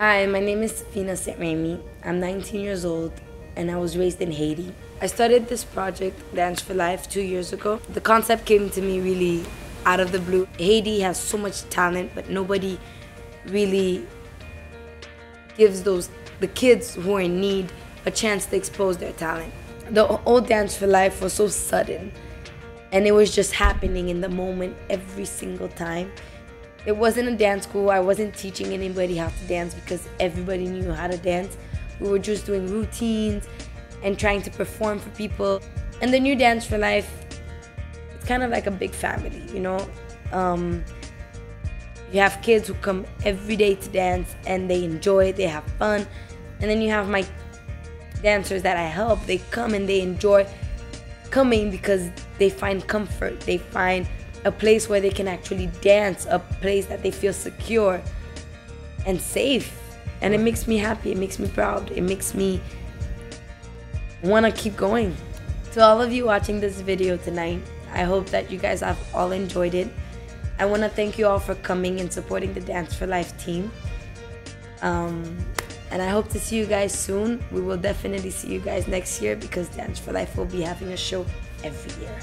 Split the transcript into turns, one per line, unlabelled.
Hi, my name is Fina Remy. I'm 19 years old and I was raised in Haiti. I started this project, Dance for Life, 2 years ago. The concept came to me really out of the blue. Haiti has so much talent, but nobody really gives the kids who are in need a chance to expose their talent. The old Dance for Life was so sudden and it was just happening in the moment every single time. It wasn't a dance school. I wasn't teaching anybody how to dance because everybody knew how to dance. We were just doing routines and trying to perform for people. And the new Dance for Life, it's kind of like a big family, you know? You have kids who come every day to dance and they enjoy it, they have fun. And then you have my dancers that I help. They come and they enjoy coming because they find comfort. They find a place where they can actually dance, a place that they feel secure and safe. And it makes me happy, it makes me proud, it makes me want to keep going. To all of you watching this video tonight, I hope that you guys have all enjoyed it. I want to thank you all for coming and supporting the Dance for Life team. And I hope to see you guys soon. We will definitely see you guys next year because Dance for Life will be having a show every year.